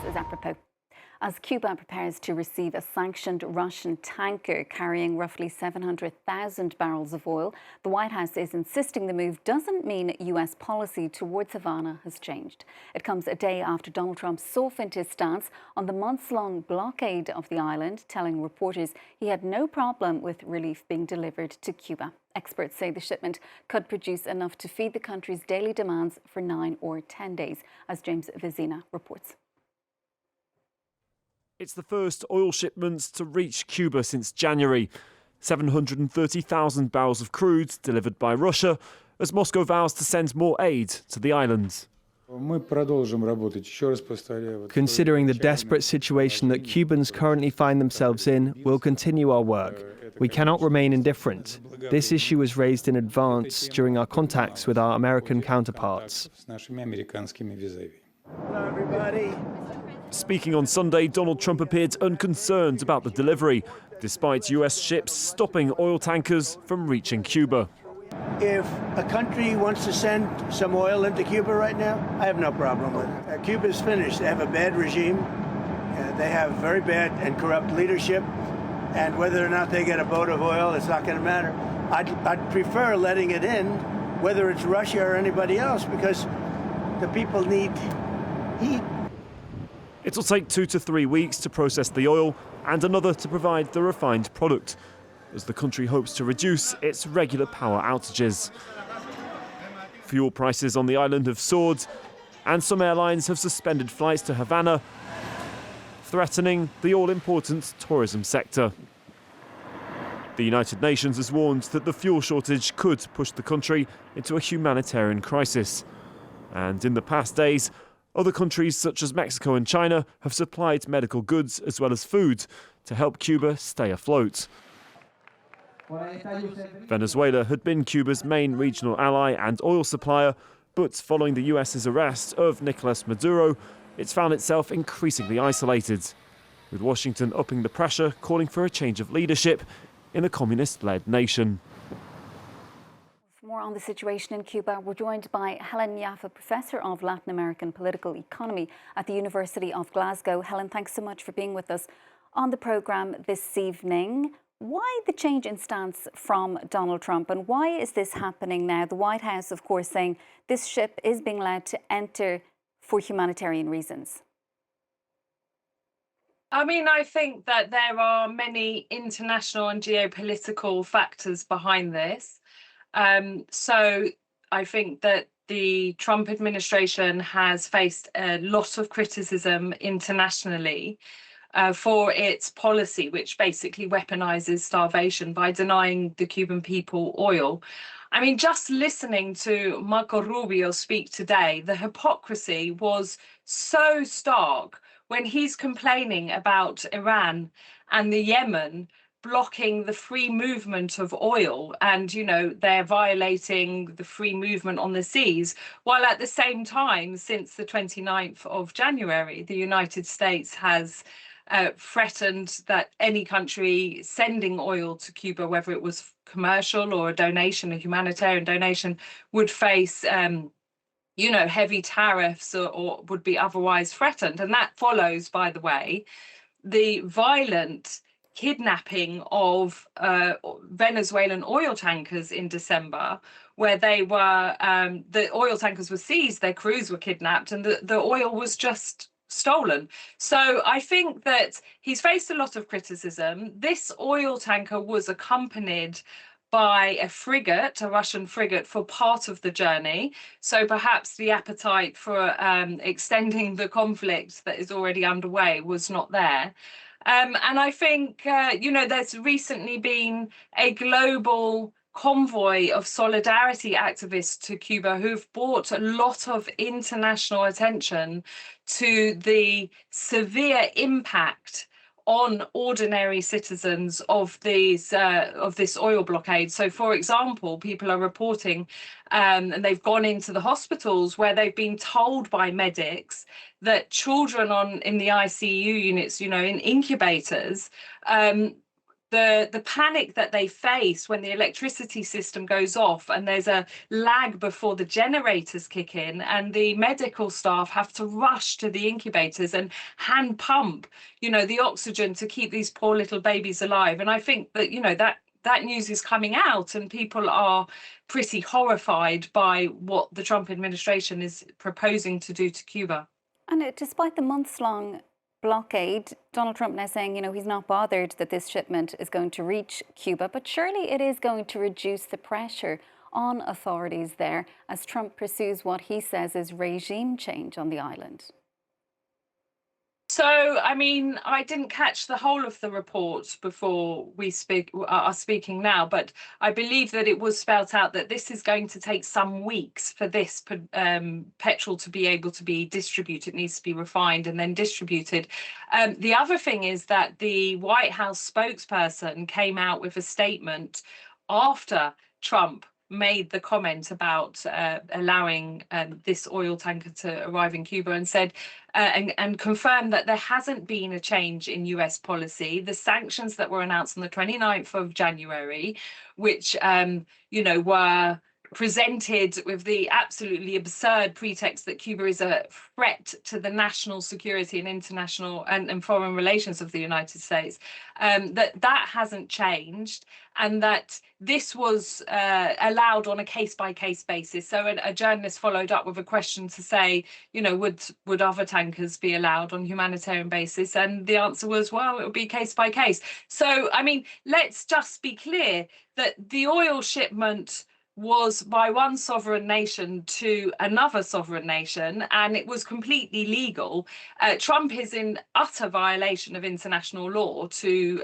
is apropos. As Cuba prepares to receive a sanctioned Russian tanker carrying roughly 700,000 barrels of oil, the White House is insisting the move doesn't mean US policy towards Havana has changed. It comes a day after Donald Trump softened his stance on the months-long blockade of the island, telling reporters he had no problem with relief being delivered to Cuba. Experts say the shipment could produce enough to feed the country's daily demands for 9 or 10 days, as James Vizina reports. It's the first oil shipments to reach Cuba since January. 730,000 barrels of crude delivered by Russia as Moscow vows to send more aid to the island. Considering the desperate situation that Cubans currently find themselves in, we'll continue our work. We cannot remain indifferent. This issue was raised in advance during our contacts with our American counterparts. Hello, everybody. Speaking on Sunday, Donald Trump appeared unconcerned about the delivery, despite US ships stopping oil tankers from reaching Cuba. If a country wants to send some oil into Cuba right now, I have no problem with it. Cuba's finished. They have a bad regime. They have very bad and corrupt leadership. And whether or not they get a boat of oil, it's not going to matter. I'd prefer letting it in, whether it's Russia or anybody else, because the people need heat. It'll take 2 to 3 weeks to process the oil and another to provide the refined product, as the country hopes to reduce its regular power outages. Fuel prices on the island have soared, and some airlines have suspended flights to Havana, threatening the all-important tourism sector. The United Nations has warned that the fuel shortage could push the country into a humanitarian crisis. And in the past days, other countries such as Mexico and China have supplied medical goods as well as food to help Cuba stay afloat. Venezuela had been Cuba's main regional ally and oil supplier, but following the US's arrest of Nicolas Maduro, it's found itself increasingly isolated, with Washington upping the pressure, calling for a change of leadership in the communist-led nation. For more on the situation in Cuba, we're joined by Helen Yaffe, Professor of Latin American Political Economy at the University of Glasgow. Helen, thanks so much for being with us on the programme this evening. Why the change in stance from Donald Trump, and why is this happening now? The White House, of course, saying this ship is being allowed to enter for humanitarian reasons. I mean, I think that there are many international and geopolitical factors behind this. So I think that the Trump administration has faced a lot of criticism internationally for its policy, which basically weaponizes starvation by denying the Cuban people oil. I mean, just listening to Marco Rubio speak today, the hypocrisy was so stark when he's complaining about Iran and the Yemen blocking the free movement of oil, and they're violating the free movement on the seas, while at the same time, since the 29th of January, the United States has threatened that any country sending oil to Cuba, whether it was commercial or a donation, a humanitarian donation, would face heavy tariffs or would be otherwise threatened. And that follows, by the way, the violent kidnapping of Venezuelan oil tankers in December, where they were, the oil tankers were seized, their crews were kidnapped, and the oil was just stolen. So I think that he's faced a lot of criticism. This oil tanker was accompanied by a frigate, a Russian frigate, for part of the journey. So perhaps the appetite for extending the conflict that is already underway was not there. And I think, there's recently been a global convoy of solidarity activists to Cuba who've brought a lot of international attention to the severe impact on ordinary citizens of this oil blockade. So, for example, people are reporting, and they've gone into the hospitals where they've been told by medics that children in the ICU units, in incubators, the panic that they face when the electricity system goes off and there's a lag before the generators kick in and the medical staff have to rush to the incubators and hand pump, the oxygen to keep these poor little babies alive. And I think that, that news is coming out and people are pretty horrified by what the Trump administration is proposing to do to Cuba. And despite the months-long blockade, Donald Trump now saying, he's not bothered that this shipment is going to reach Cuba, but surely it is going to reduce the pressure on authorities there as Trump pursues what he says is regime change on the island. So, I didn't catch the whole of the report before we are speaking now, but I believe that it was spelt out that this is going to take some weeks for this petrol to be able to be distributed. It needs to be refined and then distributed. The other thing is that the White House spokesperson came out with a statement after Trump made the comment about allowing this oil tanker to arrive in Cuba and said and confirmed that there hasn't been a change in US policy. The sanctions that were announced on the 29th of January, which were presented with the absolutely absurd pretext that Cuba is a threat to the national security and international and foreign relations of the United States, that hasn't changed, and that this was allowed on a case-by-case basis. So a journalist followed up with a question to say, would other tankers be allowed on humanitarian basis? And the answer was, well, it would be case by case. So, let's just be clear that the oil shipment was by one sovereign nation to another sovereign nation, and it was completely legal. Trump is in utter violation of international law to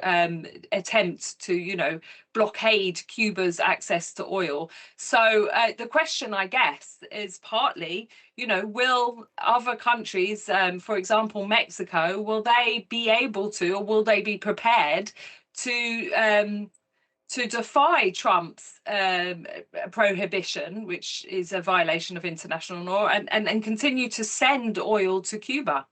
attempt to, blockade Cuba's access to oil. So the question, I guess, is partly, will other countries, for example, Mexico, will they be able to, or will they be prepared to defy Trump's prohibition, which is a violation of international law, and continue to send oil to Cuba?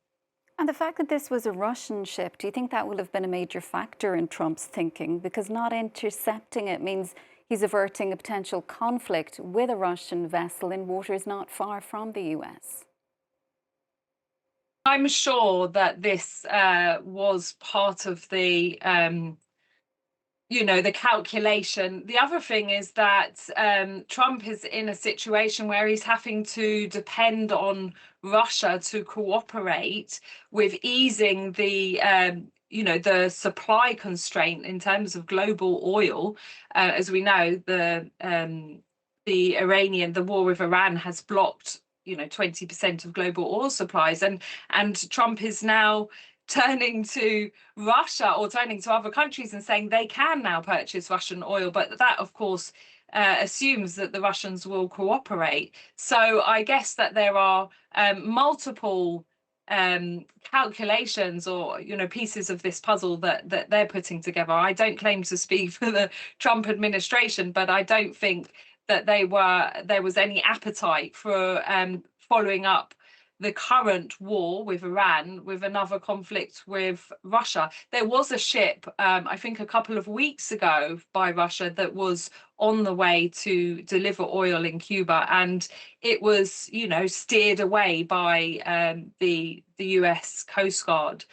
And the fact that this was a Russian ship, do you think that will have been a major factor in Trump's thinking? Because not intercepting it means he's averting a potential conflict with a Russian vessel in waters not far from the US. I'm sure that this was part of the the calculation. The other thing is that Trump is in a situation where he's having to depend on Russia to cooperate with easing the the supply constraint in terms of global oil. As we know, the war with Iran has blocked 20% of global oil supplies, and Trump is now turning to Russia or turning to other countries and saying they can now purchase Russian oil, but that of course assumes that the Russians will cooperate. So I guess that there are multiple calculations or pieces of this puzzle that they're putting together. I don't claim to speak for the Trump administration, but I don't think that there was any appetite for following up the current war with Iran with another conflict with Russia. There was a ship, I think a couple of weeks ago, by Russia that was on the way to deliver oil in Cuba, and it was, steered away by the US Coast Guard.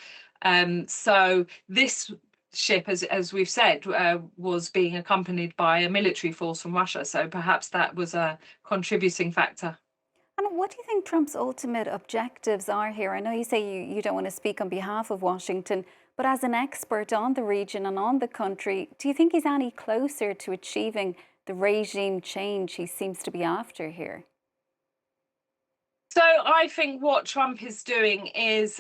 So this ship, as we've said, was being accompanied by a military force from Russia. So perhaps that was a contributing factor. And what do you think Trump's ultimate objectives are here? I know you say you don't want to speak on behalf of Washington, but as an expert on the region and on the country, do you think he's any closer to achieving the regime change he seems to be after here? So I think what Trump is doing is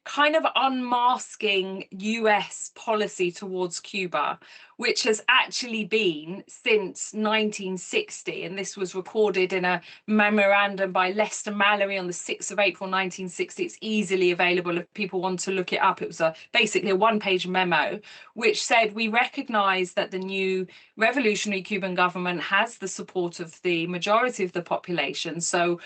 kind of unmasking US policy towards Cuba, which has actually been since 1960. And this was recorded in a memorandum by Lester Mallory on the 6th of April, 1960. It's easily available if people want to look it up. It was basically a one-page memo, which said, we recognize that the new revolutionary Cuban government has the support of the majority of the population. So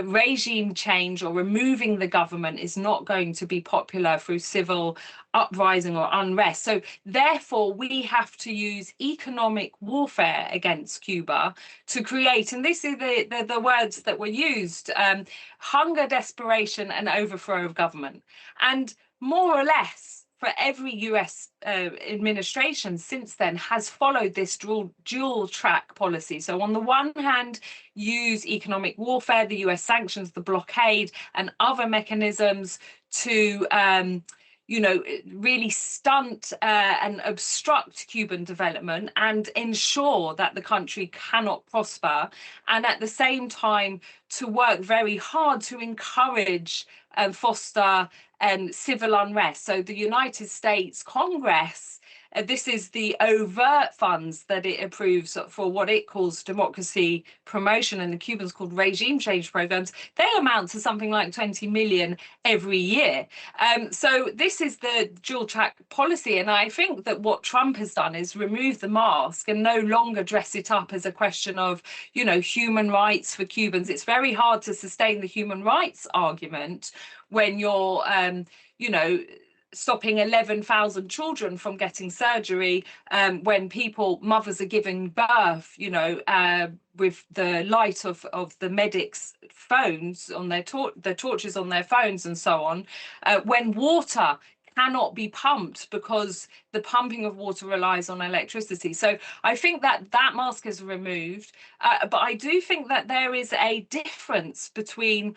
regime change or removing the government is not going to be popular through civil uprising or unrest. So therefore, we have to use economic warfare against Cuba to create, and this is the words that were used, hunger, desperation, and overthrow of government. And more or less, for every US administration since then has followed this dual track policy. So on the one hand, use economic warfare, the US sanctions, the blockade, and other mechanisms to really stunt and obstruct Cuban development and ensure that the country cannot prosper, and at the same time to work very hard to encourage and foster civil unrest. So the United States Congress, this is the overt funds that it approves for what it calls democracy promotion, and the Cubans called regime change programs. They amount to something like 20 million every year. So this is the dual track policy. And I think that what Trump has done is remove the mask and no longer dress it up as a question of, human rights for Cubans. It's very hard to sustain the human rights argument when you're, stopping 11,000 children from getting surgery, when mothers are giving birth, with the light of the medics' phones on their torches on their phones and so on, when water cannot be pumped because the pumping of water relies on electricity. So I think that mask is removed, but I do think that there is a difference between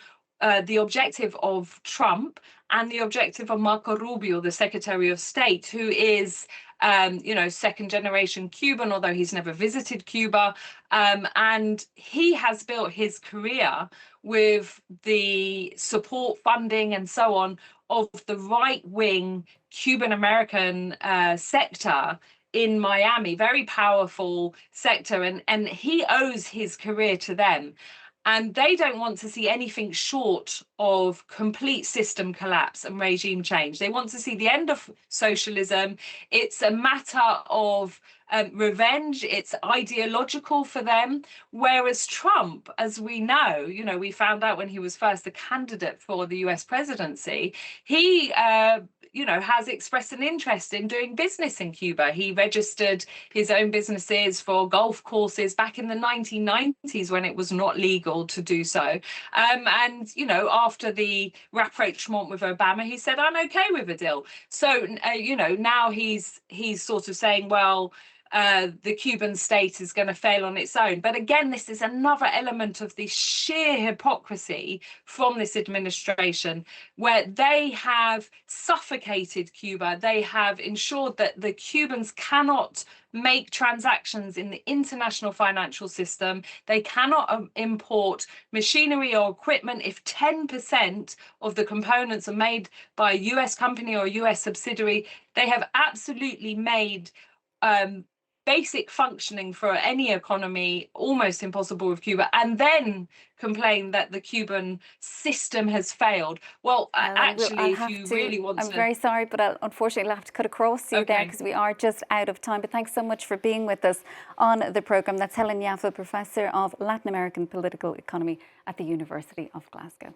the objective of Trump and the objective of Marco Rubio, the Secretary of State, who is, second generation Cuban, although he's never visited Cuba. And he has built his career with the support, funding, and so on of the right-wing Cuban American sector in Miami, very powerful sector. And he owes his career to them. And they don't want to see anything short of complete system collapse and regime change. They want to see the end of socialism. It's a matter of revenge. It's ideological for them. Whereas Trump, as we know, we found out when he was first a candidate for the US presidency, he has expressed an interest in doing business in Cuba. He registered his own businesses for golf courses back in the 1990s when it was not legal to do so. After the rapprochement with Obama, he said, I'm okay with a deal. So, now he's sort of saying, well, the Cuban state is going to fail on its own. But again, this is another element of the sheer hypocrisy from this administration, where they have suffocated Cuba. They have ensured that the Cubans cannot make transactions in the international financial system. They cannot import machinery or equipment if 10% of the components are made by a US company or a US subsidiary. They have absolutely made basic functioning for any economy almost impossible with Cuba, and then complain that the Cuban system has failed. Well, actually, if you really want to... I'm very sorry, but I'll unfortunately have to cut across you there because we are just out of time. But thanks so much for being with us on the programme. That's Helen Yaffe, Professor of Latin American Political Economy at the University of Glasgow.